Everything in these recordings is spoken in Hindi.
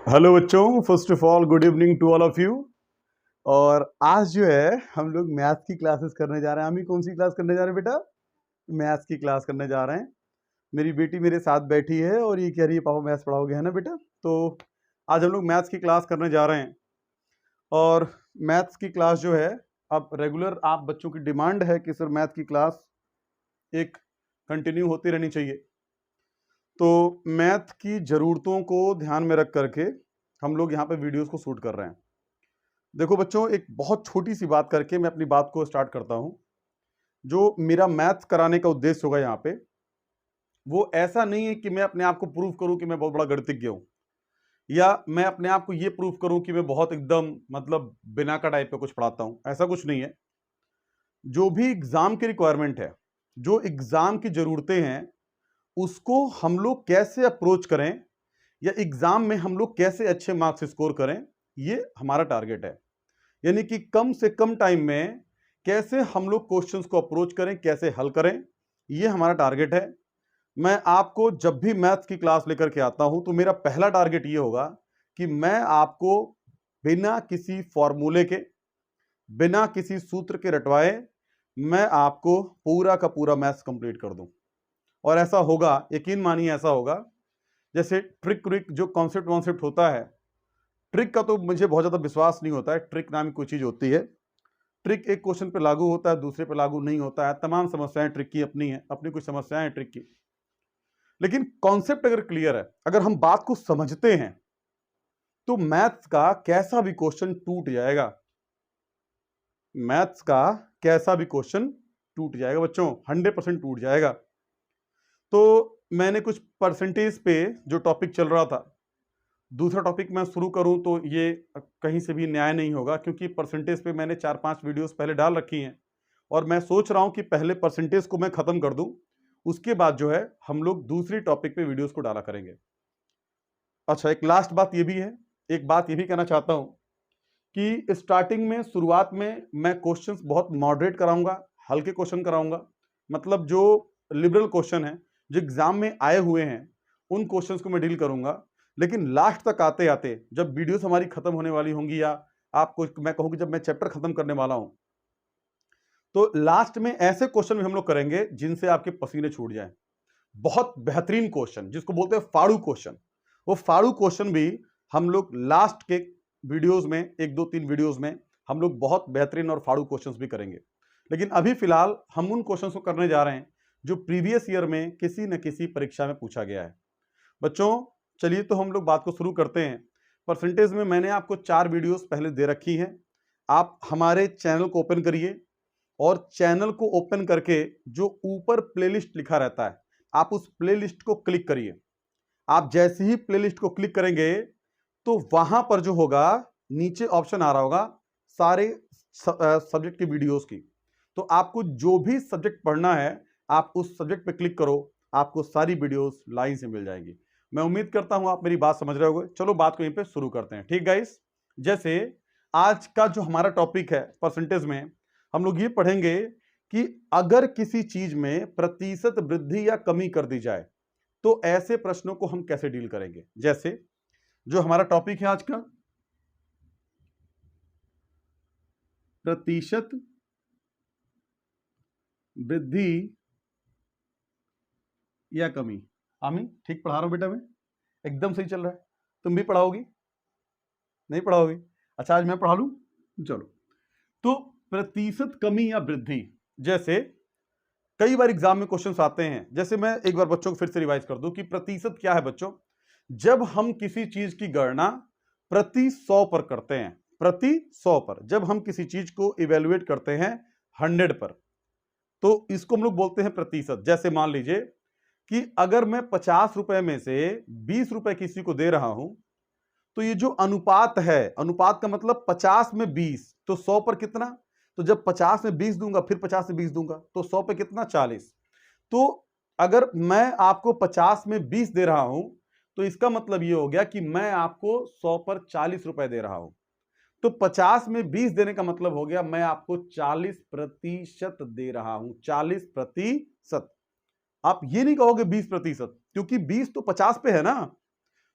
हेलो बच्चों, first of all good evening to all of you. और आज जो है हम लोग मैथ्स की क्लासेस करने जा रहे हैं। हम ही कौन सी क्लास करने जा रहे हैं बेटा? मैथ्स की क्लास करने जा रहे हैं। मेरी बेटी मेरे साथ बैठी है और ये कह रही है पापा मैथ्स पढ़ाओगे, है ना बेटा? तो आज हम लोग मैथ्स की क्लास करने जा रहे हैं। और मैथ्स की क्लास जो है, अब रेगुलर आप बच्चों की डिमांड है कि सर मैथ की क्लास एक कंटिन्यू होती रहनी चाहिए। तो मैथ की ज़रूरतों को ध्यान में रख करके हम लोग यहाँ पे वीडियोस को शूट कर रहे हैं। देखो बच्चों, एक बहुत छोटी सी बात करके मैं अपनी बात को स्टार्ट करता हूँ। जो मेरा मैथ्स कराने का उद्देश्य होगा यहाँ पे, वो ऐसा नहीं है कि मैं अपने आप को प्रूव करूँ कि मैं बहुत बड़ा गणितज्ञ हूँ, या मैं अपने आप को ये प्रूव करूँ कि मैं बहुत एकदम मतलब बिना का टाइप पे कुछ पढ़ाता हूँ। ऐसा कुछ नहीं है। जो भी एग्जाम की रिक्वायरमेंट है, जो एग्जाम की जरूरतें हैं, उसको हम लोग कैसे अप्रोच करें या एग्जाम में हम लोग कैसे अच्छे मार्क्स स्कोर करें, ये हमारा टारगेट है। यानी कि कम से कम टाइम में कैसे हम लोग क्वेश्चंस को अप्रोच करें, कैसे हल करें, ये हमारा टारगेट है। मैं आपको जब भी मैथ्स की क्लास लेकर के आता हूं तो मेरा पहला टारगेट ये होगा कि मैं आपको बिना किसी फॉर्मूले के, बिना किसी सूत्र के रटवाए, मैं आपको पूरा का पूरा मैथ्स कंप्लीट कर दूं। और ऐसा होगा, यकीन मानिए ऐसा होगा। जैसे ट्रिक व्रिक जो कॉन्सेप्ट वॉन्सेप्ट होता है, ट्रिक का तो मुझे बहुत ज्यादा विश्वास नहीं होता है। ट्रिक नाम की कोई चीज होती है। ट्रिक एक क्वेश्चन पे लागू होता है, दूसरे पे लागू नहीं होता है। तमाम समस्याएं ट्रिक की अपनी है, अपनी कुछ समस्याएं हैं ट्रिक की। लेकिन कॉन्सेप्ट अगर क्लियर है, अगर हम बात को समझते हैं, तो मैथ्स का कैसा भी क्वेश्चन टूट जाएगा। मैथ्स का कैसा भी क्वेश्चन टूट जाएगा बच्चों, 100% टूट जाएगा। तो मैंने कुछ परसेंटेज पे जो टॉपिक चल रहा था, दूसरा टॉपिक मैं शुरू करूं तो ये कहीं से भी न्याय नहीं होगा, क्योंकि परसेंटेज पे मैंने 4-5 वीडियोस पहले डाल रखी हैं और मैं सोच रहा हूं कि पहले परसेंटेज को मैं खत्म कर दूं, उसके बाद जो है हम लोग दूसरी टॉपिक पे वीडियोस को डाला करेंगे। अच्छा, एक लास्ट बात ये भी है, एक बात ये भी कहना चाहता हूं कि स्टार्टिंग में, शुरुआत में मैं क्वेश्चंस बहुत मॉडरेट कराऊंगा, हल्के क्वेश्चन कराऊंगा। मतलब जो लिबरल क्वेश्चन है, जो एग्जाम में आए हुए हैं, उन क्वेश्चंस को मैं डील करूंगा। लेकिन लास्ट तक आते आते जब वीडियोस हमारी खत्म होने वाली होंगी, या आपको मैं कहूं कि जब मैं चैप्टर खत्म करने वाला हूं, तो लास्ट में ऐसे क्वेश्चन भी हम लोग करेंगे जिनसे आपके पसीने छूट जाएं। बहुत बेहतरीन क्वेश्चन जिसको बोलते हैं फाड़ू क्वेश्चन, वो फाड़ू क्वेश्चन भी हम लोग लास्ट के वीडियोस में, 1-2-3 वीडियोस में हम लोग बहुत बेहतरीन और फाड़ू क्वेश्चंस भी करेंगे। लेकिन अभी फिलहाल हम उन क्वेश्चंस को करने जा रहे हैं जो प्रीवियस ईयर में किसी न किसी परीक्षा में पूछा गया है। बच्चों, चलिए तो हम लोग बात को शुरू करते हैं। परसेंटेज में मैंने आपको 4 वीडियोस पहले दे रखी हैं। आप हमारे चैनल को ओपन करिए और चैनल को ओपन करके जो ऊपर प्लेलिस्ट लिखा रहता है, आप उस प्लेलिस्ट को क्लिक करिए। आप जैसे ही प्लेलिस्ट को क्लिक करेंगे तो वहां पर जो होगा, नीचे ऑप्शन आ रहा होगा सारे सब्जेक्ट की वीडियोस की। तो आपको जो भी सब्जेक्ट पढ़ना है, आप उस सब्जेक्ट पे क्लिक करो, आपको सारी वीडियोस लाइन से मिल जाएंगी। मैं उम्मीद करता हूं आप मेरी बात समझ रहे होंगे। चलो बात को यहीं पे शुरू करते हैं। ठीक गाइस, जैसे आज का जो हमारा टॉपिक है परसेंटेज में, हम लोग ये पढ़ेंगे कि अगर किसी चीज में प्रतिशत वृद्धि या कमी कर दी जाए तो ऐसे प्रश्नों को हम कैसे डील करेंगे। जैसे जो हमारा टॉपिक है आज का, प्रतिशत वृद्धि या कमी। आमी ठीक पढ़ा रहा हूं बेटा? मैं एकदम सही चल रहा है। तुम भी पढ़ाओगी? नहीं पढ़ाओगी? अच्छा, आज मैं पढ़ा लूं। चलो, तो प्रतिशत कमी या वृद्धि, जैसे कई बार एग्जाम में क्वेश्चंस आते हैं। जैसे मैं एक बार बच्चों को फिर से रिवाइज कर दूं कि प्रतिशत क्या है बच्चों। जब हम किसी चीज की गणना प्रति 100 पर करते हैं, प्रति 100 पर जब हम किसी चीज को इवेल्युएट करते हैं 100 पर, तो इसको हम लोग बोलते हैं प्रतिशत। जैसे मान लीजिए कि अगर मैं 50 रुपए में से 20 रुपए किसी को दे रहा हूं, तो ये जो अनुपात है, अनुपात का मतलब 50 में 20, तो 100 पर कितना? तो जब 50 में 20 दूंगा, फिर 50 में 20 दूंगा, तो 100 पे कितना? 40। तो अगर मैं आपको 50 में 20 दे रहा हूं, तो इसका मतलब ये हो गया कि मैं आपको 100 पर 40 रुपए दे रहा हूं। तो 50 में 20 देने का मतलब हो गया मैं आपको 40% दे रहा हूं। 40%। आप ये नहीं कहोगे 20%, क्योंकि 20 तो 50 पे है ना।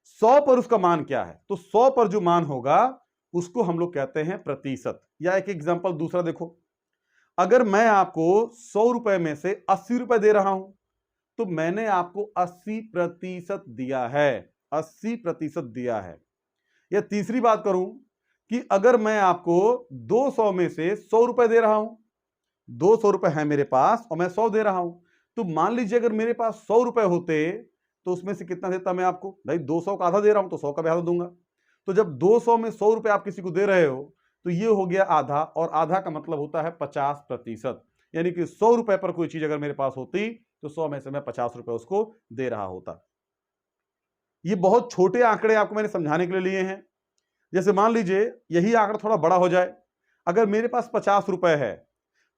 100 पर उसका मान क्या है, तो 100 पर जो मान होगा उसको हम लोग कहते हैं प्रतिशत। या एक एग्जांपल दूसरा देखो, अगर मैं आपको 100 रुपए में से 80 रुपए दे रहा हूं तो मैंने आपको 80% दिया है, 80% दिया है। या तीसरी बात करूं कि अगर मैं आपको 200 में से 100 रुपए दे रहा हूं, 200 रुपए है मेरे पास और मैं 100 दे रहा हूं, तो मान लीजिए अगर मेरे पास 100 रुपए होते तो उसमें से कितना देता मैं आपको, भाई 200 का आधा दे रहा हूं तो 100 का भी आधा दूंगा। तो जब 200 में 100 रुपए आप किसी को दे रहे हो तो ये हो गया आधा, और आधा का मतलब होता है 50%। यानी कि 100 रुपए पर कोई चीज अगर मेरे पास होती तो 100 में से मैं 50 रुपए उसको दे रहा होता। ये बहुत छोटे आंकड़े आपको मैंने समझाने के लिए लिए हैं। जैसे मान लीजिए यही आंकड़ा थोड़ा बड़ा हो जाए, अगर मेरे पास 50 रुपए है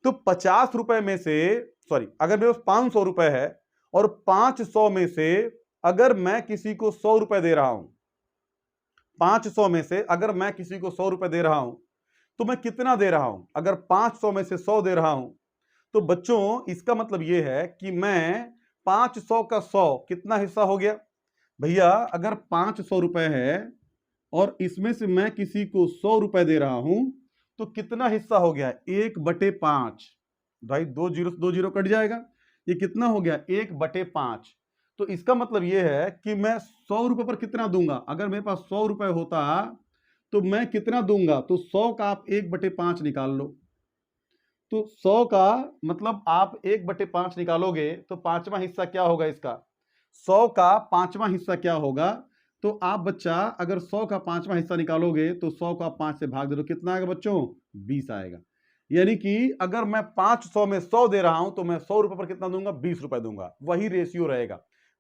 तो 50 रुपए में से, सॉरी, अगर मेरे पास 500 रुपए है और 500 में से अगर मैं किसी को 100 रुपए दे रहा हूं, 500 में से अगर मैं किसी को 100 रुपए दे रहा हूं तो मैं कितना दे रहा हूं, अगर 500 में से 100 दे रहा हूं तो बच्चों इसका मतलब यह है कि मैं 500 का 100 कितना हिस्सा हो गया भैया, अगर 500 रुपए है और इसमें से मैं किसी को 100 रुपए दे रहा हूं तो कितना हिस्सा हो गया, 1/5। भाई 2 जीरो कट जाएगा, ये कितना हो गया, 1/5। तो इसका मतलब यह है कि मैं 100 रुपए पर कितना दूंगा, अगर मेरे पास 100 रुपए होता तो मैं कितना दूंगा, तो 100 का आप 1/5 निकाल लो। तो 100 का मतलब आप 1/5 निकालोगे तो पांचवा हिस्सा क्या होगा इसका, 100 का पांचवा हिस्सा क्या होगा, तो आप बच्चा अगर 100 का पांचवा हिस्सा निकालोगे तो 100 का 5 से भाग दे दो, कितना आएगा बच्चों, 20 आएगा। यानी कि अगर मैं 500 में 100 दे रहा हूं तो मैं 100 रुपए पर कितना दूंगा, 20 रुपए दूंगा। वही रेशियो रहेगा।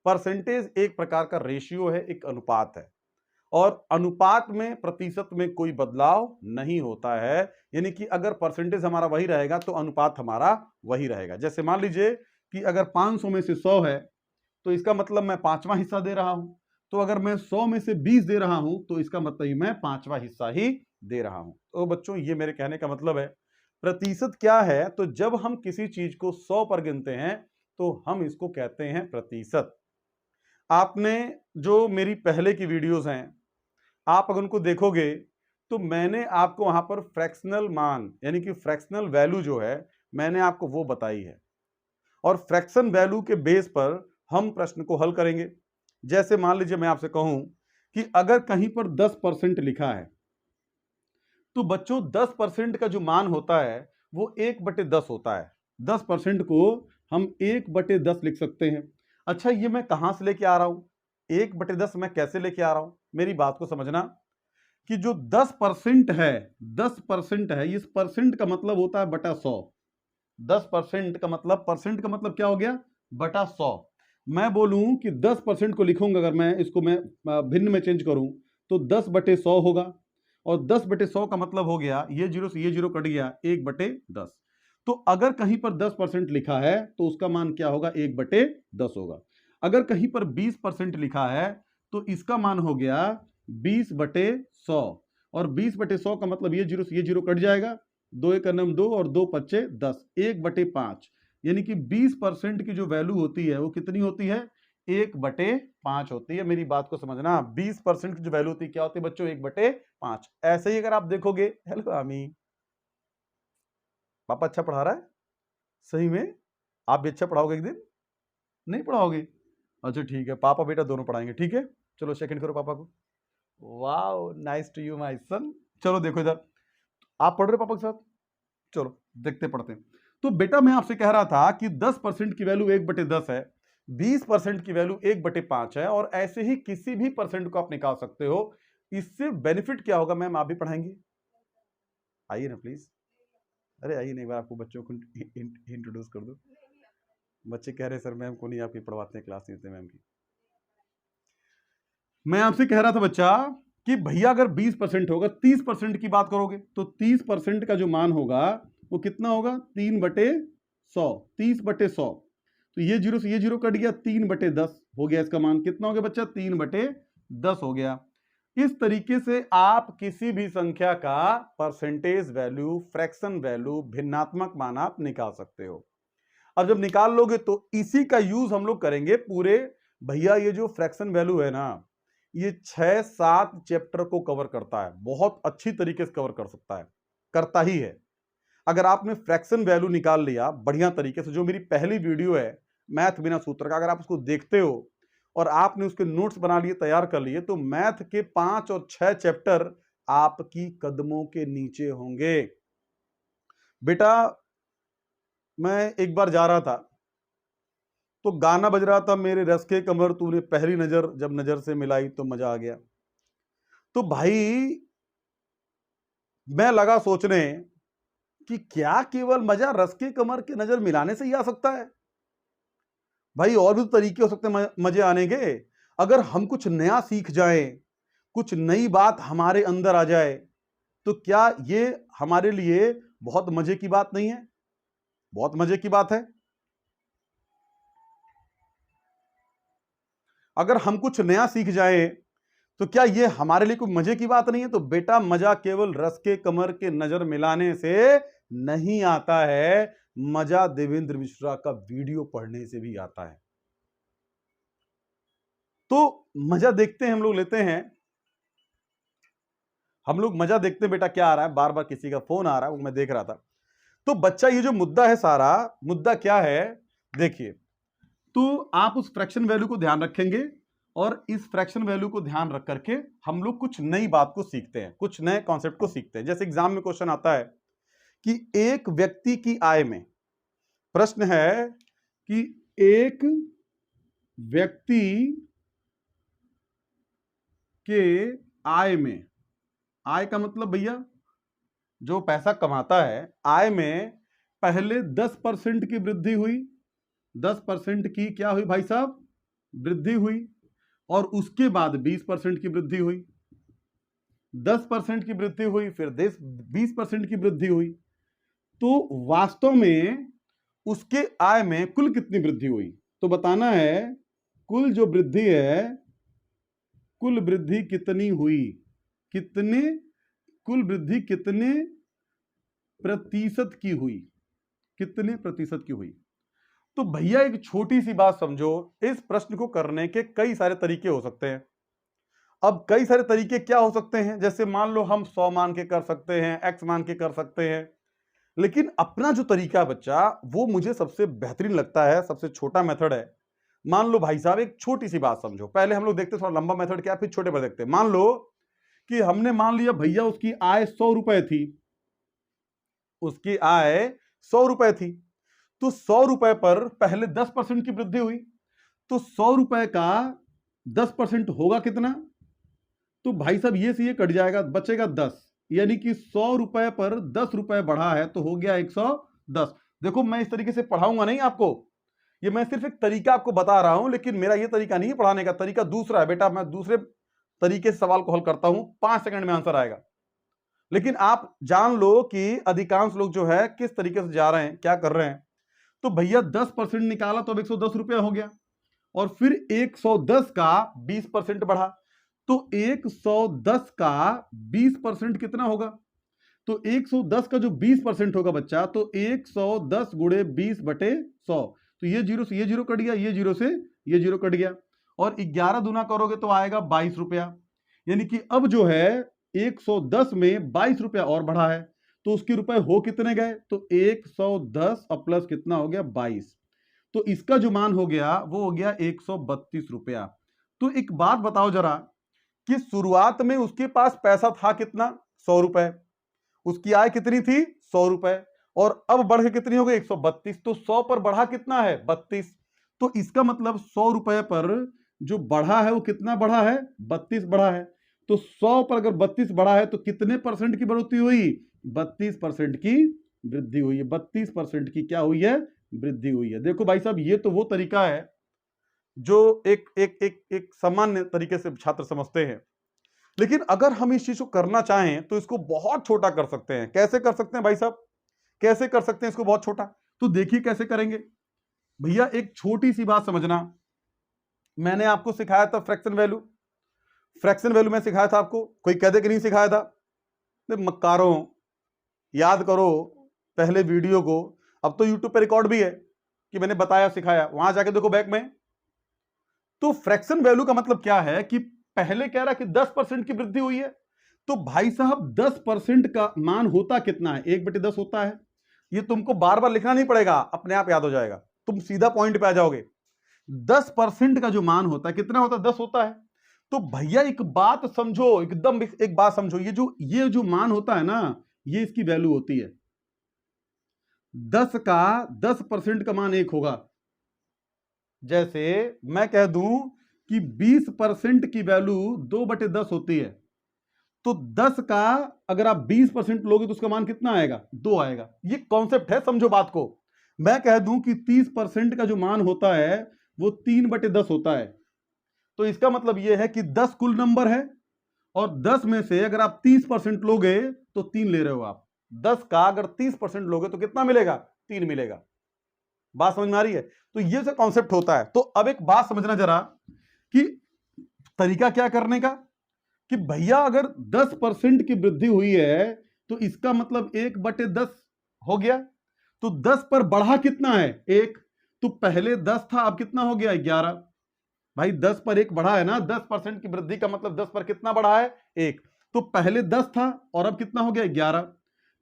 परसेंटेज एक प्रकार का रेशियो है, एक अनुपात है, और अनुपात में प्रतिशत में कोई बदलाव नहीं होता है। यानी कि अगर परसेंटेज हमारा वही रहेगा तो अनुपात हमारा वही रहेगा। जैसे मान लीजिए कि अगर 500 में से 100 है तो इसका मतलब मैं पांचवा हिस्सा दे रहा हूं, तो अगर मैं 100 में से 20 दे रहा हूं तो इसका मतलब मैं पांचवा हिस्सा ही दे रहा हूं। तो बच्चों ये मेरे कहने का मतलब है, प्रतिशत क्या है, तो जब हम किसी चीज को 100 पर गिनते हैं तो हम इसको कहते हैं प्रतिशत। आपने जो मेरी पहले की वीडियोस हैं आप अगर उनको देखोगे तो मैंने आपको वहां पर फ्रैक्शनल मान यानी कि फ्रैक्शनल वैल्यू जो है मैंने आपको वो बताई है, और फ्रैक्शन वैल्यू के बेस पर हम प्रश्न को हल करेंगे। जैसे मान लीजिए मैं आपसे कहूं कि अगर कहीं पर 10% लिखा है तो बच्चों 10% का जो मान होता है वो 1/10 होता है। 10% को हम 1/10 लिख सकते हैं। अच्छा, ये मैं कहां से लेके आ रहा हूं, 1/10 मैं कैसे लेके आ रहा हूं, मेरी बात को समझना कि जो 10% है, 10% है, इस परसेंट का मतलब होता है बटा 100। 10% का मतलब, परसेंट का मतलब क्या हो गया, बटा 100। मैं बोलूं कि 10% को लिखूंगा, अगर मैं इसको मैं भिन्न में चेंज करूं तो 10/100 होगा, और 10/100 का मतलब हो गया, ये जीरो से ये जीरो कट गया, 1/10। तो अगर कहीं पर 10% लिखा है तो उसका मान क्या होगा, 1/10 होगा। अगर कहीं पर 20% लिखा है तो इसका मान हो गया 20/100, और 20/100 का मतलब ये जीरो से ये जीरो कट जाएगा, 2 1 2 और 2 5 10, 1/5। यानी कि 20% की जो वैल्यू होती है वो कितनी होती है, 1/5 होती है। मेरी बात को समझना, 20% की जो वैल्यू होती है क्या होती है बच्चों, 1/5। ऐसे ही अगर आप देखोगे, हेलो आमी, पापा अच्छा पढ़ा रहा है, सही में आप भी अच्छा पढ़ाओगे एक दिन, नहीं पढ़ाओगे, अच्छा ठीक है, पापा बेटा दोनों पढ़ाएंगे, ठीक है। चलो सेकंड करो पापा को, wow nice to you my son. चलो देखो इधर, आप पढ़ रहे पापा के साथ, चलो देखते पढ़ते हैं। तो बेटा मैं आपसे कह रहा था कि 10% की वैल्यू 1/10 है, 20% की वैल्यू 1/5 है, और ऐसे ही किसी भी परसेंट को आप निकाल सकते हो। इससे बेनिफिट क्या होगा मैम, आप भी पढ़ाएंगे, आइए ना प्लीज, अरे आइए ना, एक बार आपको बच्चों को इंट्रोड्यूस कर दो। बच्चे कह रहे सर मैम को नहीं आपकी पढ़वाते हैं, क्लास नहीं होते मैम की। मैं आपसे कह रहा था बच्चा कि भैया अगर 20% होगा, 30% की बात करोगे तो 30% का जो मान होगा वो कितना होगा, 3/100, 30/100। तो ये जीरो से ये जीरो कट गया, 3/10 हो गया, इसका मान कितना हो गया बच्चा, 3/10 हो गया। इस तरीके से आप किसी भी संख्या का परसेंटेज वैल्यू, फ्रैक्शन वैल्यू, भिन्नात्मक मान आप निकाल सकते हो। अब जब निकाल लोगे तो इसी का यूज हम लोग करेंगे पूरे, भैया ये जो फ्रैक्शन वैल्यू है ना, ये 6-7 चैप्टर को कवर करता है, बहुत अच्छी तरीके से कवर कर सकता है, करता ही है। अगर आपने फ्रैक्शन वैल्यू निकाल लिया बढ़िया तरीके से, जो मेरी पहली वीडियो है मैथ बिना सूत्र का, अगर आप उसको देखते हो और आपने उसके नोट्स बना लिए, तैयार कर लिए, तो मैथ के 5 और 6 चैप्टर आपकी कदमों के नीचे होंगे। बेटा मैं एक बार जा रहा था तो गाना बज रहा था, मेरे रस के कमर तूने पहली नजर जब नजर से मिलाई तो मजा आ गया। तो भाई मैं लगा सोचने कि क्या केवल मजा रस के कमर के नजर मिलाने से ही आ सकता है? भाई और भी तो तरीके हो सकते हैं मजे आने के। अगर हम कुछ नया सीख जाएं, कुछ नई बात हमारे अंदर आ जाए, तो क्या ये हमारे लिए बहुत मजे की बात नहीं है? बहुत मजे की बात है। अगर हम कुछ नया सीख जाएं, तो क्या ये हमारे लिए कोई मजे की बात नहीं है? तो बेटा मजा केवल रस के कमर के नजर मिलाने से नहीं आता है, मजा देवेंद्र मिश्रा का वीडियो पढ़ने से भी आता है। तो मजा देखते हैं हम लोग, लेते हैं हम लोग मजा देखते हैं। बेटा क्या आ रहा है? बार बार किसी का फोन आ रहा है, वो मैं देख रहा था। तो बच्चा ये जो मुद्दा है, सारा मुद्दा क्या है देखिए। तो आप उस फ्रैक्शन वैल्यू को ध्यान रखेंगे और इस फ्रैक्शन वैल्यू को ध्यान रख करके हम लोग कुछ नई बात को सीखते हैं, कुछ नए कॉन्सेप्ट को सीखते हैं। जैसे एग्जाम में क्वेश्चन आता है कि एक व्यक्ति की आय में, प्रश्न है कि एक व्यक्ति के आय में, आय का मतलब भैया जो पैसा कमाता है, आय में पहले 10% की वृद्धि हुई, 10% की क्या हुई भाई साहब? वृद्धि हुई। और उसके बाद 20% की वृद्धि हुई, 10% की वृद्धि हुई, फिर 20% की वृद्धि हुई। तो वास्तव में उसके आय में कुल कितनी वृद्धि हुई? तो बताना है कुल जो वृद्धि है, कुल वृद्धि कितनी हुई, कितने, कुल वृद्धि कितने प्रतिशत की हुई, कितने प्रतिशत की हुई। तो भैया एक छोटी सी बात समझो, इस प्रश्न को करने के कई सारे तरीके हो सकते हैं। अब कई सारे तरीके क्या हो सकते हैं? जैसे मान लो हम 100 मान के कर सकते हैं, x मान के कर सकते हैं, लेकिन अपना जो तरीका है बच्चा, वो मुझे सबसे बेहतरीन लगता है, सबसे छोटा मेथड है। मान लो भाई साहब एक छोटी सी बात समझो, पहले हम लोग देखते थोड़ा लंबा मेथड क्या, फिर छोटे पर देखते। मान लो कि हमने मान लिया भैया उसकी आय 100 रुपए थी, उसकी आय 100 रुपए थी। तो 100 रुपए पर पहले 10% की वृद्धि हुई, तो 100 रुपए का 10% होगा कितना? तो भाई साहब ये से ये कट जाएगा, बचेगा 10, यानी कि 100 रुपए पर 10 रुपए बढ़ा है तो हो गया 110। देखो मैं इस तरीके से पढ़ाऊंगा नहीं आपको, ये मैं सिर्फ एक तरीका आपको बता रहा हूं, लेकिन मेरा ये तरीका नहीं है पढ़ाने का, तरीका दूसरा है बेटा। मैं दूसरे तरीके से सवाल को हल करता हूं, 5 सेकंड में आंसर आएगा। लेकिन आप जान लो कि अधिकांश लोग जो है किस तरीके से जा रहे हैं, क्या कर रहे हैं। तो भैया 10% निकाला तो अब 110 रुपया हो गया, और फिर 110 का 20% बढ़ा, तो 110 का 20% कितना होगा? तो 110 का जो 20% होगा बच्चा, तो 110 गुणे 20 बटे 100। तो ये जीरो से ये जीरो कट गया, ये जीरो से ये जीरो कट गया, और 11 दूना करोगे तो आएगा 22 रुपया। यानी कि अब जो है 110 में 22 रुपया और बढ़ा है, तो उसके रुपए हो कितने गए? तो 110 और प्लस कितना हो गया? 22। तो इसका जो मान हो गया वो हो गया 132 रुपया। तो एक बात बताओ जरा कि शुरुआत में उसके पास पैसा था कितना? 100 रुपए। उसकी आय कितनी थी? 100 रुपए। और अब बढ़ के कितनी हो गई? 132। तो 100 पर बढ़ा कितना है? 32। तो इसका मतलब 100 रुपए पर जो बढ़ा है वो कितना बढ़ा है? 32 बढ़ा है। तो 100 पर अगर 32 बढ़ा है तो कितने परसेंट की बढ़ोतरी हुई? 32% की वृद्धि हुई है। 32% की क्या हुई है? वृद्धि हुई है। देखो भाई साहब ये तो वो तरीका है जो एक एक एक एक सामान्य तरीके से छात्र समझते हैं, लेकिन अगर हम इस चीज को करना चाहें तो इसको बहुत छोटा कर सकते हैं। कैसे कर सकते हैं भाई साहब? कैसे कर सकते हैं इसको बहुत छोटा? तो देखिए कैसे करेंगे भैया। एक छोटी सी बात समझना, मैंने आपको सिखाया था फ्रैक्शन वैल्यू। फ्रैक्शन वैल्यू में सिखाया था आपको, कोई कह दे कि नहीं सिखाया था? मक्कारों, याद करो पहले वीडियो को। अब तो यूट्यूब पे रिकॉर्ड भी है कि मैंने बताया सिखाया, वहां जाके देखो बैक में। तो फ्रैक्शन वैल्यू का मतलब क्या है कि पहले कह रहा कि 10% की वृद्धि हुई है, तो भाई साहब 10% का मान होता कितना है? 1/10 होता है। ये तुमको बार बार लिखना नहीं पड़ेगा, अपने आप याद हो जाएगा, तुम सीधा पॉइंट पे आ जाओगे। 10% का जो मान होता है कितना होता है? 10 होता है। तो भैया एक बात समझो, एकदम एक बात समझो, ये जो मान होता है ना, ये इसकी वैल्यू होती है। 10 का 10% का मान 1 होगा। जैसे मैं कह दूं कि 20% की वैल्यू 2/10 होती है, तो 10 का अगर आप 20% लोगे तो उसका मान कितना आएगा? 2 आएगा। ये कॉन्सेप्ट है, समझो बात को। मैं कह दूं कि 30% का जो मान होता है वो 3/10 होता है, तो इसका मतलब यह है कि 10 कुल नंबर है और 10 में से अगर आप 30% लोगे तो 3 ले रहे हो आप। 10 का अगर 30% लोगे तो कितना मिलेगा? 3 मिलेगा। बात समझ में आ रही है? तो ये जो कॉन्सेप्ट होता है। तो अब एक बात समझना जरा कि तरीका क्या करने का, कि भैया अगर 10% की वृद्धि हुई है तो इसका मतलब 1/10 हो गया। तो 10 पर बढ़ा कितना है? 1। तो पहले 10 था, अब कितना हो गया? 11। भाई 10 पर 1 बढ़ा है ना, 10% की वृद्धि का मतलब 10 पर कितना बढ़ा है? 1। तो पहले 10 था और अब कितना हो गया? 11।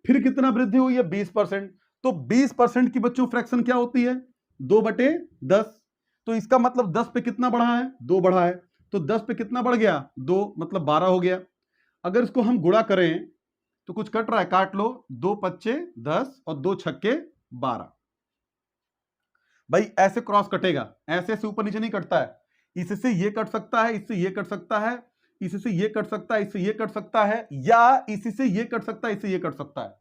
फिर कितना वृद्धि हुई है? 20%। तो 20% की बच्चों फ्रैक्शन क्या होती है? 2/10। तो इसका मतलब 10 पे कितना बढ़ा है? 2 बढ़ा है। तो 10 पे कितना बढ़ गया? 2, मतलब 12 हो गया। अगर इसको हम गुणा करें तो कुछ कट रहा है, काट लो। 2 पच्चे 10 और 2 छक्के 12। भाई ऐसे क्रॉस कटेगा, ऐसे से ऊपर नीचे नहीं कटता है। इससे ये कट सकता है, इससे ये कट सकता है, इससे ये कट सकता है, इससे ये कट सकता है, या इससे ये कट सकता है, इससे ये कट सकता है।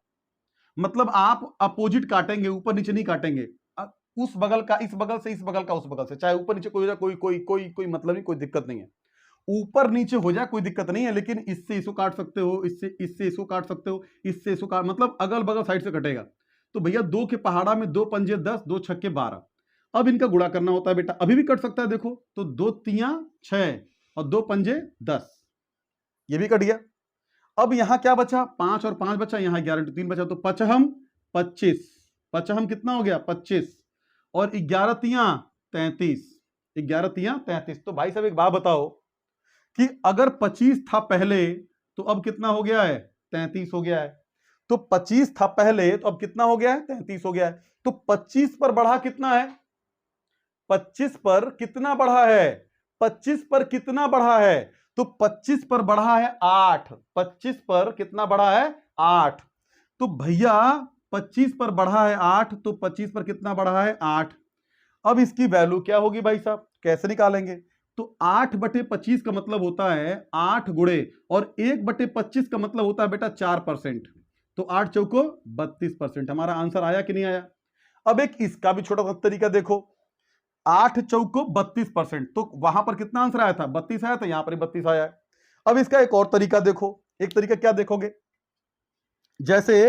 मतलब आप अपोजिट काटेंगे, ऊपर नीचे नहीं काटेंगे। उस बगल का इस बगल से, इस बगल का उस बगल से, चाहे ऊपर नीचे कोई कोई कोई कोई कोई मतलब नहीं, कोई दिक्कत नहीं है। ऊपर नीचे हो जाए कोई दिक्कत नहीं है, लेकिन इससे इसको काट सकते हो, इससे इसको काट सकते हो, इससे इसको काट, मतलब अगल बगल साइड से कटेगा। तो भैया 2 के पहाड़ा में 2 पंजे 10, 2 छक्के 12। अब इनका गुणा करना होता है बेटा, अभी भी कट सकता है, देखो तो 2 तियां 6 और 2 पंजे 10, ये भी कट गया। अब यहां क्या बचा? 5 और 5 बचा, यहां 11 3 बचा, तो पचहम 25। पचहम कितना हो गया? 25 और 11 तियां 33। 11 तियां 33। तो भाई साहब एक बात बताओ कि अगर 25 था पहले तो अब कितना हो गया है? 33 हो गया है। तो 25 था पहले तो अब कितना हो गया है? 33 हो गया है। तो 25 पर बढ़ा कितना है? 25 पर कितना बढ़ा है? 25 पर कितना बढ़ा है? तो 25 पर बढ़ा है 8। 25 पर कितना बढ़ा है? 8। तो भैया 25 पर बढ़ा है 8, तो 25 पर कितना बढ़ा है? 8। अब इसकी वैल्यू क्या होगी भाई साहब? कैसे निकालेंगे? तो 8/25 का मतलब होता है 8 गुणे, और 1/25 का मतलब होता है बेटा 4%। तो 8 चौको 32%। हमारा आंसर आया कि नहीं आया? अब एक इसका भी छोटा सा तरीका देखो। 8 चौको 32%, तो वहां पर कितना आंसर आया था? 32 आया था, यहां पर 32 आया है। अब इसका एक और तरीका देखो। एक तरीका क्या देखोगे? जैसे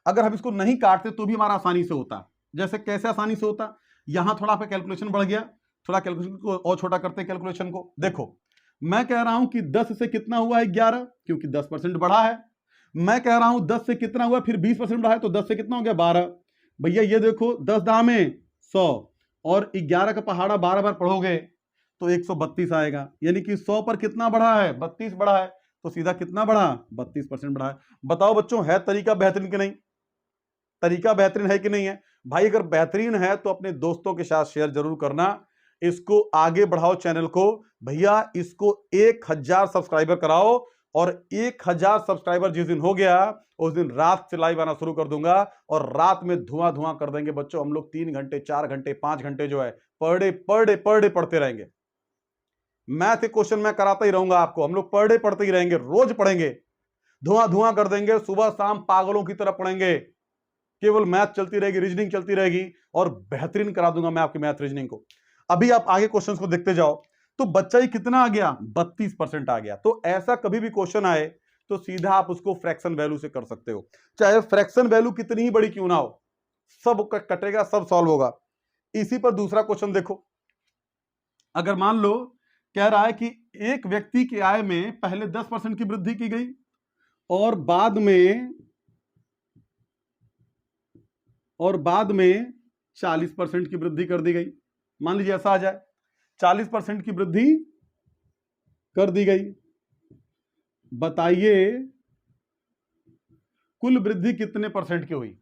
अगर हम इसको नहीं काटते तो भी हमारा आसानी से होता। जैसे कैसे आसानी से होता? यहां थोड़ा आपका कैलकुलेशन बढ़ गया, थोड़ा कैलकुलेशन को और छोटा करते हैं। कैलकुलेशन को देखो, मैं कह रहा हूं कि 10 से कितना हुआ है? 11, क्योंकि 10% बढ़ा है। मैं कह रहा हूं 10 से कितना हुआ? फिर 20% बढ़ा है, तो 10 से कितना हो गया? 12। भैया ये देखो, 10 दाम में 100 और 11 का पहाड़ा 12 बार पढ़ोगे तो 132 आएगा। यानी कि 100 पर कितना बढ़ा है? 32 बढ़ा है। तो सीधा कितना बढ़ा? 32% बढ़ा है। बताओ बच्चों, है तरीका बेहतरीन कि नहीं? तरीका बेहतरीन है कि नहीं है? भाई अगर बेहतरीन है तो अपने दोस्तों के साथ शेयर जरूर करना, इसको आगे बढ़ाओ चैनल को। भैया इसको 1000 सब्सक्राइबर कराओ, और 1000 सब्सक्राइबर जिस दिन हो गया उस दिन रात से लाइव आना शुरू कर दूंगा, और रात में धुआं धुआं कर देंगे बच्चों। हम लोग 3 घंटे 4 घंटे 5 घंटे जो है पर डे पढ़ते रहेंगे। मैथ के क्वेश्चन मैं कराता ही रहूंगा आपको। हम लोग पर डे पढ़ते ही रहेंगे, रोज पढ़ेंगे, धुआं धुआं कर देंगे, सुबह शाम पागलों की तरह पढ़ेंगे। केवल मैथ चलती रहेगी, रीजनिंग चलती रहेगी, और बेहतरीन करा दूंगा मैं आपकी मैथ रीजनिंग को। अभी आप आगे क्वेश्चंस को देखते जाओ। तो बच्चा ही कितना आ गया? 32% आ गया। तो ऐसा कभी भी क्वेश्चन आए तो सीधा आप उसको फ्रैक्शन वैल्यू से कर सकते हो, चाहे फ्रैक्शन वैल्यू कितनी ही बड़ी क्यों ना हो, सब कटेगा, सब सॉल्व होगा। इसी पर दूसरा क्वेश्चन देखो। अगर मान लो कह रहा है कि एक व्यक्ति की आय में पहले 10% की वृद्धि की गई और बाद में 40% की वृद्धि कर दी गई। मान लीजिए ऐसा आ जाए, 40% की वृद्धि कर दी गई। बताइए कुल वृद्धि कितने परसेंट की हुई।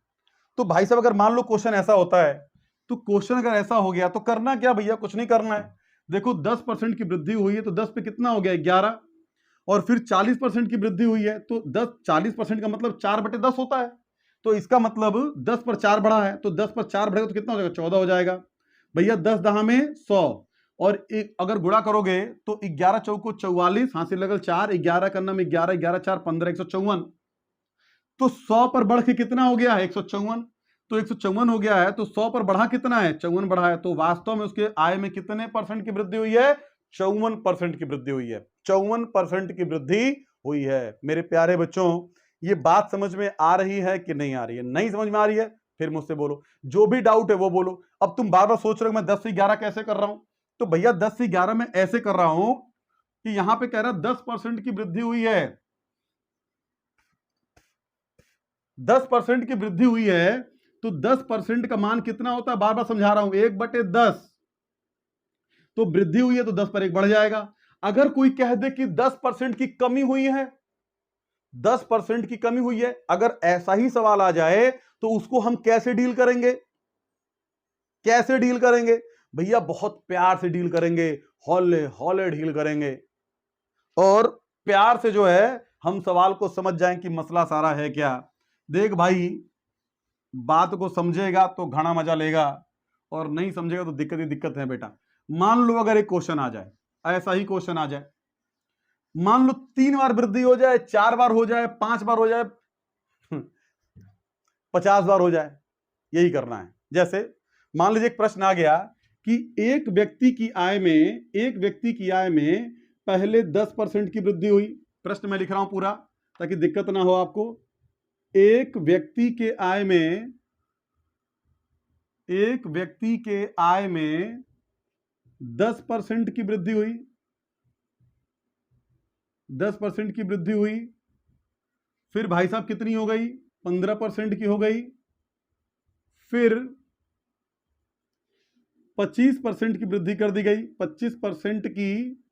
तो भाई साहब अगर मान लो क्वेश्चन ऐसा होता है, तो क्वेश्चन अगर ऐसा हो गया तो करना क्या भैया, कुछ नहीं करना है। देखो 10% की वृद्धि हुई है तो 10 पे कितना हो गया 11, और फिर 40% की वृद्धि हुई है तो 10 40% का मतलब 4/10 होता है। तो इसका मतलब 10 पर 4 बढ़ा है, तो 10 पर 4 बढ़ेगा तो कितना हो जाएगा 14 हो जाएगा भैया। 10 दहा में 100, और अगर गुणा करोगे तो 11 चौको 44, हाथ से लगल 4, 11 का नाम 11, 11 4 15, 154। तो 100 पर बढ़ के कितना हो गया है 154, तो 154 हो गया है, तो 100 पर बढ़ा कितना है 54 बढ़ा है। तो वास्तव में उसके आय में कितने परसेंट की वृद्धि हुई है 54% की वृद्धि हुई है। 54% की वृद्धि हुई है। मेरे प्यारे बच्चों, ये बात समझ में आ रही है कि नहीं आ रही है? नहीं समझ में आ रही है फिर मुझसे बोलो, जो भी डाउट है वो बोलो। अब तुम बार बार सोच रहे हो मैं 10 से 11 कैसे कर रहा हूं, तो भैया 10 से 11 में ऐसे कर रहा हूं कि यहां पे कह रहा 10% की वृद्धि हुई है, 10% की वृद्धि हुई है, तो 10% का मान कितना होता है, बार बार समझा रहा हूं 1/10। तो वृद्धि हुई है तो 10 पर 1 बढ़ जाएगा। अगर कोई कह दे कि 10% की कमी हुई है, 10% की कमी हुई है, अगर ऐसा ही सवाल आ जाए तो उसको हम कैसे डील करेंगे? कैसे डील करेंगे भैया? बहुत प्यार से डील करेंगे, हौले हौले डील करेंगे, और प्यार से जो है हम सवाल को समझ जाएं कि मसला सारा है क्या। देख भाई, बात को समझेगा तो घना मजा लेगा, और नहीं समझेगा तो दिक्कत ही दिक्कत है बेटा। मान लो अगर एक क्वेश्चन आ जाए, ऐसा ही क्वेश्चन आ जाए, मान लो 3 बार वृद्धि हो जाए, 4 बार हो जाए, 5 बार हो जाए, 50 बार हो जाए, यही करना है। जैसे मान लीजिए एक प्रश्न आ गया कि एक व्यक्ति की आय में पहले 10% की वृद्धि हुई। प्रश्न मैं लिख रहा हूं पूरा ताकि दिक्कत ना हो आपको। एक व्यक्ति के आय में 10% की वृद्धि हुई, 10% की वृद्धि हुई। फिर भाई साहब कितनी हो गई 15% की हो गई। फिर 25% की वृद्धि कर दी गई, 25% की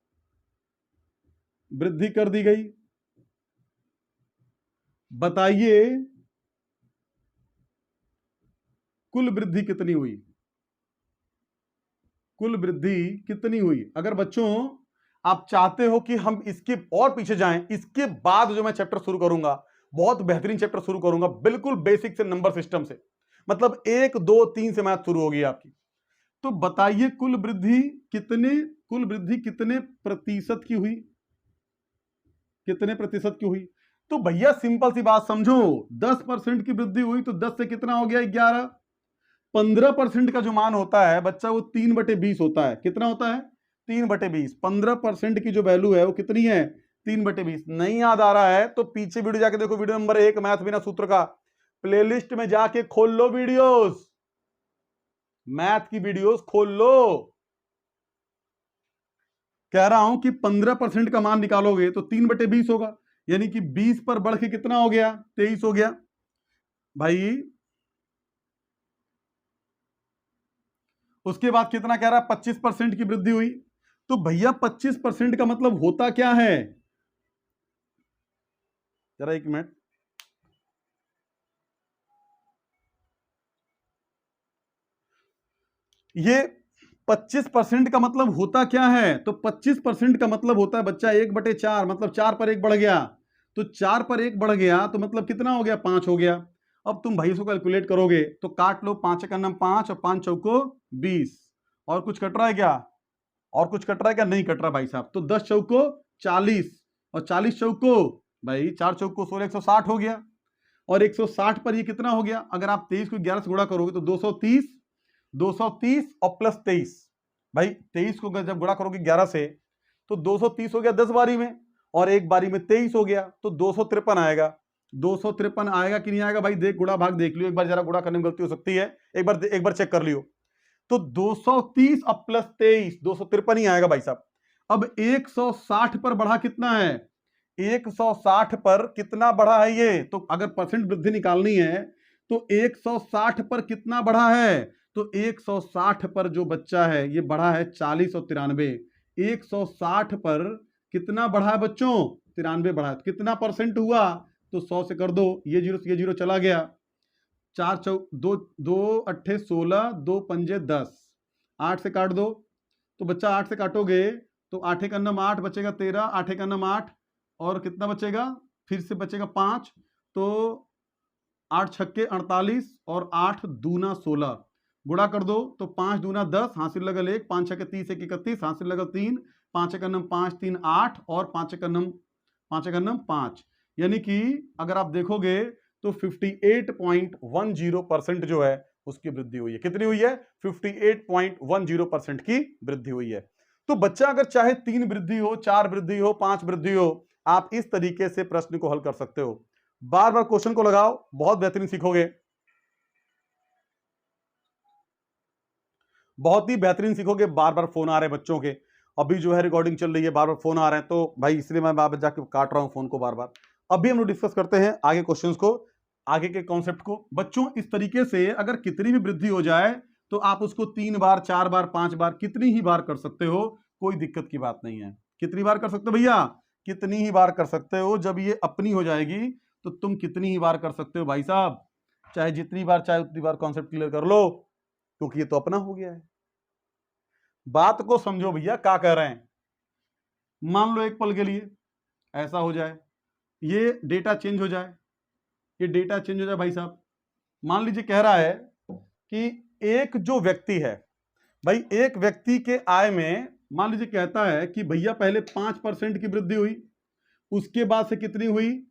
वृद्धि कर दी गई। बताइए कुल वृद्धि कितनी हुई? कुल वृद्धि कितनी हुई? अगर बच्चों आप चाहते हो कि हम इसके और पीछे जाएं, इसके बाद जो मैं चैप्टर शुरू करूंगा, बहुत बेहतरीन चैप्टर शुरू करूंगा, बिल्कुल बेसिक से नंबर सिस्टम से, मतलब 1 2 3 से मैथ शुरू होगी आपकी। तो बताइए कुल वृद्धि कितने प्रतिशत की हुई? कितने प्रतिशत की हुई? तो भैया सिंपल सी बात समझो, 10% की वृद्धि हुई तो 10 से कितना हो गया 11। 15% का जो मान होता है बच्चा वो 3/20 होता है। कितना होता है 3/20। 15% की जो वैल्यू है वो कितनी है 3/20। नहीं याद आ रहा है तो पीछे वीडियो जाके देखो, वीडियो नंबर 1 मैथ बिना सूत्र का, प्लेलिस्ट में जाके खोल लो वीडियोस, मैथ की वीडियोस खोल लो। कह रहा हूं कि 15% का मान निकालोगे तो 3/20 होगा, यानी कि 20 पर बढ़ के कितना हो गया 23 हो गया भाई। उसके बाद कितना कह रहा है 25% की वृद्धि हुई। तो भैया 25% का मतलब होता क्या है, जरा एक मिनट, ये 25% का मतलब होता क्या है? तो 25% का मतलब होता है बच्चा 1/4, मतलब 4 पर 1 बढ़ गया। तो 4 पर 1 बढ़ गया तो मतलब कितना हो गया 5 हो गया। अब तुम भाई इसको कैलकुलेट करोगे तो काट लो, 5 का नाम 5 और 5 चौको 20। और कुछ कट रहा है क्या? और कुछ कट रहा है क्या? नहीं कट रहा भाई साहब। तो 10 चौको 40 और 40 चौको भाई 4 चौको 16, 160 हो गया। और 160 पर ये कितना हो गया? अगर आप 23 को 11 से गुणा करोगे तो 230, 230 और प्लस 23। भाई 23 को जब गुणा करोगे 11 से तो 230 हो गया 10 बारी में, और एक बारी में 23 हो गया तो 253 आएगा। 253 आएगा कि नहीं आएगा भाई? देख गुणा भाग देख लियो एक बार, जरा गुणा करने में गलती हो सकती है, एक बार चेक कर लियो। तो 230 अब प्लस 23 253 ही आएगा भाई साहब। अब 160 पर बढ़ा कितना है? 160 पर कितना बढ़ा है ये? तो अगर परसेंट वृद्धि निकालनी है तो 160 पर कितना बढ़ा है? तो 160 पर जो बच्चा है ये बढ़ा है 40 और 93। 160 पर कितना बढ़ा है बच्चों? 93 बढ़ा है। तो कितना परसेंट हुआ? तो 100 से कर दो, ये जीरो चला गया। 4 चौ 2 2 अट्ठे 16, 2 पंजे 10, 8 से काट दो। तो बच्चा 8 से काटोगे तो 8 एक अन्नम 8 बचेगा 13, 8 एक अन्नम 8 और कितना बचेगा? फिर से बचेगा 5। तो 8 छक्के 48 और 8 दूना 16, गुणा कर दो तो 5 दूना 10, हासिल लगल 1, 5 छक्के 30 1 31, हासिल लगल 3, 5 एक अन्नम 5 3 8 और 5 एक अन्नम 5। यानी कि अगर आप देखोगे तो 58.10% जो है उसकी वृद्धि हुई है। कितनी हुई है? 58.10% की वृद्धि हुई है। तो बच्चा अगर चाहे 3 वृद्धि हो, 4 वृद्धि हो, 5 वृद्धि हो, आप इस तरीके से प्रश्न को हल कर सकते हो। बार बार क्वेश्चन को लगाओ, बहुत बेहतरीन सीखोगे, बहुत ही बेहतरीन सीखोगे। बार बार फोन आ रहे हैं बच्चों के, अभी जो है रिकॉर्डिंग चल रही है, बार बार फोन आ रहे हैं, तो भाई इसलिए मैं बार बार जाके काट रहा हूं फोन को बार बार। अभी हम लोग डिस्कस करते हैं आगे क्वेश्चंस को, आगे के कॉन्सेप्ट को। बच्चों इस तरीके से अगर कितनी भी वृद्धि हो जाए तो आप उसको 3 बार 4 बार 5 बार कितनी ही बार कर सकते हो, कोई दिक्कत की बात नहीं है। कितनी बार कर सकते हो भैया? कितनी ही बार कर सकते हो। जब ये अपनी हो जाएगी तो तुम कितनी ही बार कर सकते हो भाई साहब, चाहे जितनी बार चाहे उतनी बार कॉन्सेप्ट क्लियर कर लो, क्योंकि ये तो अपना हो गया है। बात को समझो भैया, क्या कह रहे हैं। मान लो एक पल के लिए ऐसा हो जाए, ये डेटा चेंज हो जाए, ये डेटा चेंज हो जाए भाई साहब। मान लीजिए कह रहा है कि एक जो व्यक्ति है, भाई एक व्यक्ति के आय में मान लीजिए कहता है कि भैया पहले 5% की वृद्धि हुई, उसके बाद से कितनी हुई?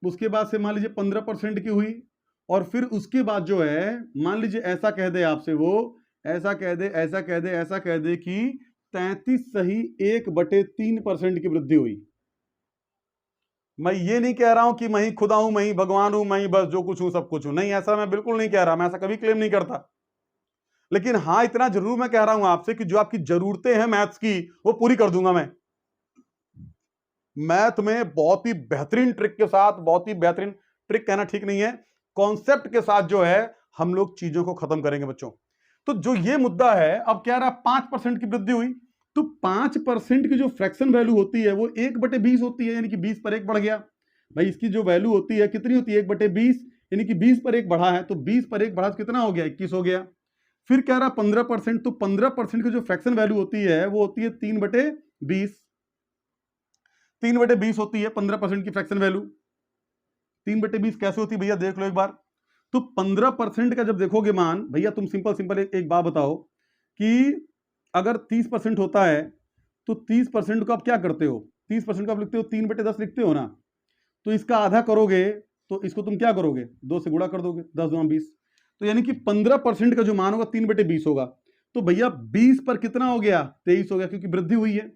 उसके बाद से मान लीजिए 15% की हुई, और फिर उसके बाद जो है मान लीजिए ऐसा कह दे आपसे, वो ऐसा कह दे ऐसा कह दे ऐसा कह दे कि 33 सही 1/3% की वृद्धि हुई। मैं ये नहीं कह रहा हूं कि मैं ही खुदा हूं, मैं ही भगवान हूं, मैं ही बस जो कुछ हूं सब कुछ हूं, नहीं, ऐसा मैं बिल्कुल नहीं कह रहा, मैं ऐसा कभी क्लेम नहीं करता। लेकिन हां इतना जरूर मैं कह रहा हूं आपसे कि जो आपकी जरूरतें हैं मैथ्स की, वो पूरी कर दूंगा मैं तुम्हें बहुत ही बेहतरीन ट्रिक के साथ, बहुत ही बेहतरीन ट्रिक कहना ठीक नहीं है, कॉन्सेप्ट के साथ जो है हम लोग चीजों को खत्म करेंगे बच्चों। तो जो ये मुद्दा है, अब क्या रहा, 5% की वृद्धि हुई, तो 5% की जो फ्रैक्शन वैल्यू होती है वो 1/20 होती है, यानी कि 20 पर 1 बढ़ गया। भाई इसकी जो वैल्यू होती है कितनी होती है? 1/20, यानी कि 20 पर 1 बढ़ा है, तो 20 पर 1 बढ़ा तो कितना हो गया? 21 हो गया। फिर कह रहा 15%, तो 15% की जो फ्रैक्शन वैल्यू होती है वो होती है 3/20। 3/20 होती है 15% की फ्रैक्शन वैल्यू। 3/20 कैसे होती है भैया? देख लो एक बार। तो 15% का जब देखोगे मान, भैया तुम सिंपल एक बात बताओ कि अगर 30% होता है तो 30% को आप क्या करते हो? 30% को आप लिखते हो 3/10 लिखते हो ना, तो इसका आधा करोगे तो इसको तुम क्या करोगे? 2 से गुणा कर दोगे, 10 दूना 20। तो यानी कि 15% का जो मान होगा 3/20 होगा। तो भैया 20 पर कितना हो गया? 23 हो गया, क्योंकि वृद्धि हुई है।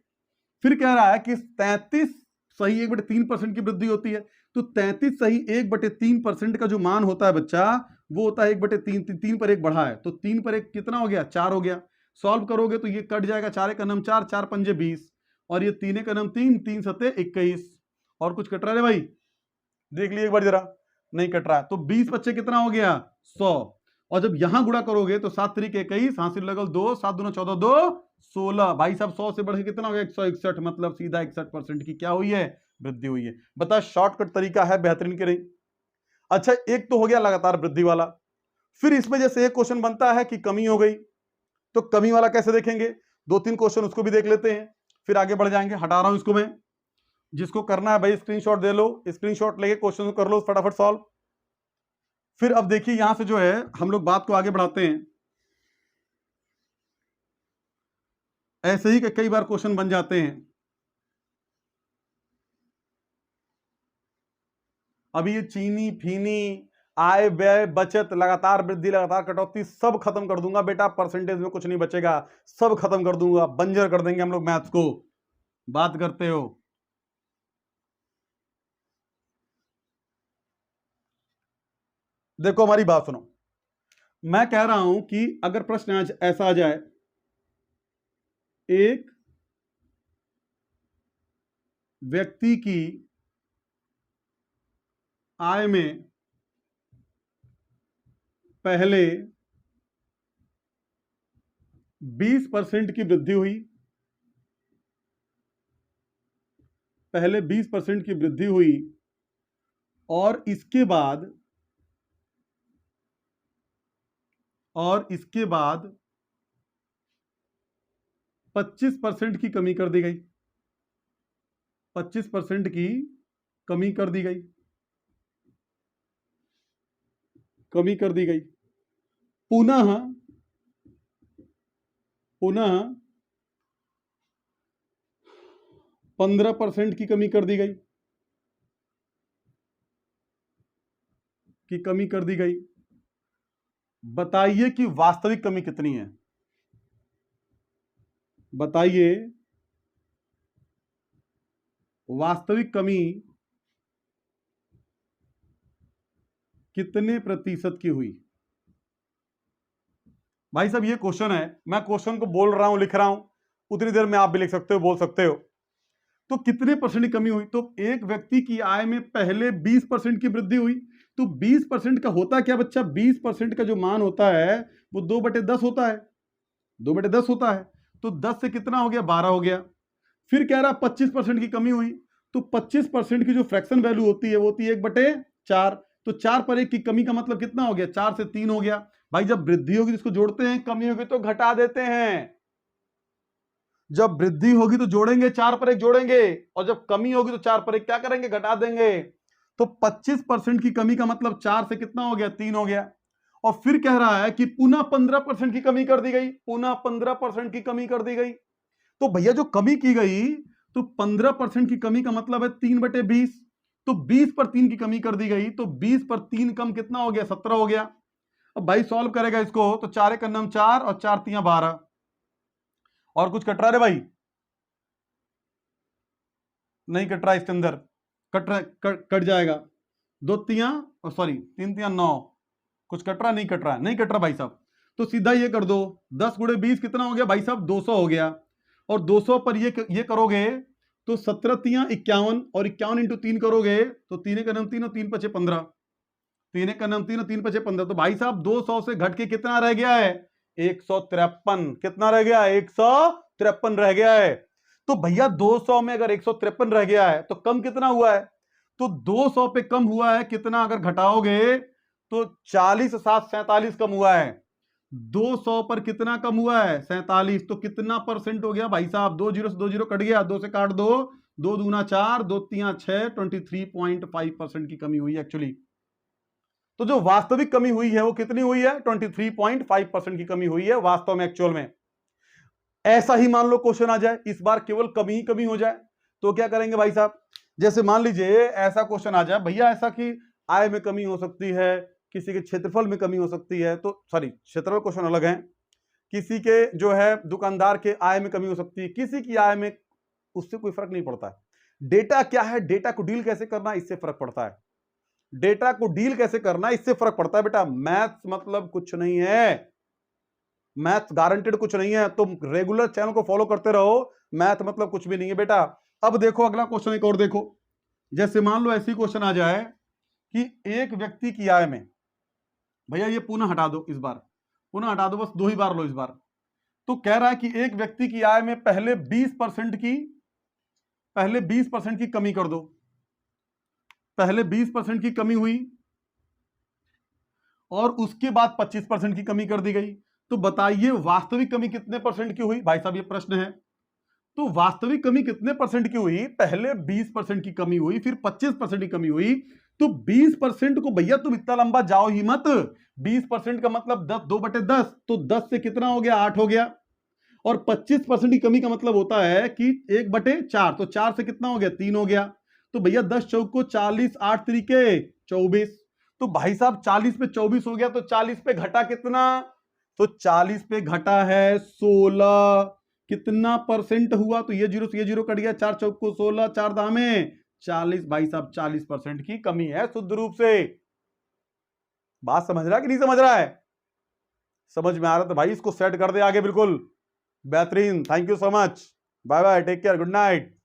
फिर कह रहा है कि 33 सही 1/3% की वृद्धि होती है, तो 33 सही 1/3% का जो मान होता है बच्चा, वो होता है 1/3। 3 पर 1 बढ़ा है, तो 3 पर 1 कितना हो गया? 4 हो गया। सॉल्व करोगे तो ये कट जाएगा, 4 एक नम 4, 4 पंजे 20, और ये 3 एक नम 3, 3 सत्ते 21। और कुछ कट रहा है भाई? देख लिए एक बार जरा, नहीं कट रहा है। तो 20 बच्चे कितना हो गया? 100। और जब यहां गुणा करोगे तो 7 3 21, हासिल लगल 2, 7 दूना 14, 2 16। भाई साहब 100 से बढ़ के कितना हो गया? 161, मतलब सीधा 61% की क्या हुई है? वृद्धि हुई है। बता शॉर्टकट तरीका है बेहतरीन के नहीं। अच्छा एक तो हो गया लगातार वृद्धि वाला। फिर इसमें जैसे एक क्वेश्चन बनता है कि कमी हो गई, तो कमी वाला कैसे देखेंगे? 2-3 क्वेश्चन उसको भी देख लेते हैं, फिर आगे बढ़ जाएंगे। हटा रहा हूं इसको मैं, जिसको करना है भाई स्क्रीनशॉट दे लो, स्क्रीनशॉट लेके क्वेश्चन को कर लो फटाफट सॉल्व। फिर अब देखिए यहां से जो है हम लोग बात को आगे बढ़ाते हैं। ऐसे ही कई बार क्वेश्चन बन जाते हैं। अभी ये चीनी फीनी, आय व्यय बचत, लगातार वृद्धि लगातार कटौती सब खत्म कर दूंगा बेटा, परसेंटेज में कुछ नहीं बचेगा, सब खत्म कर दूंगा, बंजर कर देंगे हम लोग मैथ्स को। बात करते हो। देखो हमारी बात सुनो, मैं कह रहा हूं कि अगर प्रश्न आज ऐसा आ जाए, एक व्यक्ति की आय में पहले 20% की वृद्धि हुई, पहले 20% की वृद्धि हुई और इसके बाद 25% की कमी कर दी गई, 25% की कमी कर दी गई, पुनः 15% की कमी कर दी गई, बताइए कि वास्तविक कमी कितनी है? बताइए वास्तविक कमी कितने प्रतिशत की हुई? भाई साहब ये क्वेश्चन है, मैं क्वेश्चन को बोल रहा हूं, लिख रहा हूं, उतनी देर में आप भी लिख सकते हो, बोल सकते हो। तो कितने परसेंट की कमी हुई? तो एक व्यक्ति की आय में पहले 20% की वृद्धि हुई। तो 20% का होता क्या बच्चा? 20% का जो मान होता है वो 2/10 होता है, 2/10 होता है। तो 10 से कितना हो गया? 12 हो गया। फिर कह रहा 25% की कमी हुई, तो 25% की जो फ्रैक्शन वैल्यू होती है वो होती है 1/4। तो 4 पर 1 की कमी का मतलब कितना हो गया? 4 से 3 हो गया। भाई जब वृद्धि होगी तो इसको जोड़ते हैं, कमी होगी तो घटा देते हैं। जब वृद्धि होगी तो जोड़ेंगे, 4 पर 1 जोड़ेंगे, और जब कमी होगी तो 4 पर 1 क्या करेंगे? घटा देंगे। तो 25% की कमी का मतलब 4 से कितना हो गया? 3 हो गया। और फिर कह रहा है कि पुनः 15% की कमी कर दी गई, पुनः 15% की कमी कर दी गई। तो भैया जो कमी की गई, तो 15% की कमी का मतलब है 3/20। तो 20 पर 3 की कमी कर दी गई, तो 20 पर 3 कम कितना हो गया? 17 हो गया। अब भाई सॉल्व करेगा इसको, तो 4 एक 4 और 4 3 12। और कुछ कट रहा है भाई? नहीं कट रहा इसके अंदर, कट जाएगा। 2 तियां और सॉरी 3 तियां 9। कुछ कट रहा? नहीं कट रहा, नहीं कट रहा भाई साहब। तो सीधा ये कर दो, 10 × 20 कितना हो गया भाई साहब? 200 हो गया। और 200 पर ये करोगे तो 17 तियां 51, और 51 × 3 करोगे तो 3 एक 3 और 3 5 15, 3 एक 3 और 3 5 15। तो भाई साहब 200 से घट के कितना रह गया है? 153। कितना रह गया? 153 रह गया है। तो भैया 200 में अगर 153 रह गया है तो कम कितना हुआ है? तो 200 पे कम हुआ है कितना? अगर घटाओगे तो 40 7 47 कम हुआ है। 200 पर कितना कम हुआ है? 47। तो कितना परसेंट हो गया भाई साहब? 2 0 से 2 0 कट गया, 2 से काट दो, 2 दूना 4, 2 तियां 6, 23.5% की कमी हुई एक्चुअली। तो जो वास्तविक कमी हुई है वो कितनी हुई है? 23.5% की कमी हुई है वास्तव में, एक्चुअल में। ऐसा ही मान लो क्वेश्चन आ जाए, इस बार केवल कमी ही कमी हो जाए, तो क्या करेंगे भाई साहब? जैसे मान लीजिए ऐसा क्वेश्चन आ जाए भैया, ऐसा कि आय में कमी हो सकती है, किसी के क्षेत्रफल में कमी हो सकती है, तो सॉरी क्षेत्रफल क्वेश्चन अलग है, किसी के जो है दुकानदार के आय में कमी हो सकती है, किसी की आय में, उससे कोई फर्क नहीं पड़ता है। डेटा क्या है? डेटा को डील कैसे करना, इससे फर्क पड़ता है। डेटा को डील कैसे करना, इससे फर्क पड़ता है बेटा। मैथ्स मतलब कुछ नहीं है, मैथ गारंटेड कुछ नहीं है। तुम रेगुलर चैनल को फॉलो करते रहो, मैथ मतलब कुछ भी नहीं है बेटा। अब देखो अगला क्वेश्चन एक और देखो। जैसे मान लो ऐसी क्वेश्चन आ जाए कि एक व्यक्ति की आय में, भैया ये पुनः हटा दो, इस बार पुनः हटा दो, बस 2 ही बार लो इस बार। तो कह रहा है कि एक व्यक्ति की आय में पहले 20% की कमी कर दो। पहले 20% की कमी हुई और उसके बाद 25% की कमी कर दी गई। तो बताइए वास्तविक कमी कितने परसेंट की हुई? भाई साहब ये प्रश्न है। तो वास्तविक कमी कितने परसेंट की हुई? पहले 20% की कमी हुई, फिर 25% की कमी हुई। तो 20% को भैया तुम इतना लंबा जाओ ही मत। 20% का मतलब 10, 2/10, तो 10 से कितना हो गया? 8 हो गया। और 25% की कमी का मतलब होता है कि 1/4, तो 4 से कितना हो गया? 3 हो गया। तो भैया 10 चौक को 40, 8 तरीके 24। तो भाई साहब 40 पे 24 हो गया, तो 40 पे घटा कितना? तो 40 पे घटा है 16। कितना परसेंट हुआ? तो ये जीरो से ये जीरो कट गया, 4 चौक को 16, 4 दामे 40। भाई साहब 40% की कमी है शुद्ध रूप से। बात समझ रहा है कि नहीं समझ रहा है? समझ में आ रहा तो भाई इसको सेट कर दे आगे, बिल्कुल बेहतरीन। Thank you so much, bye bye, take care, good night.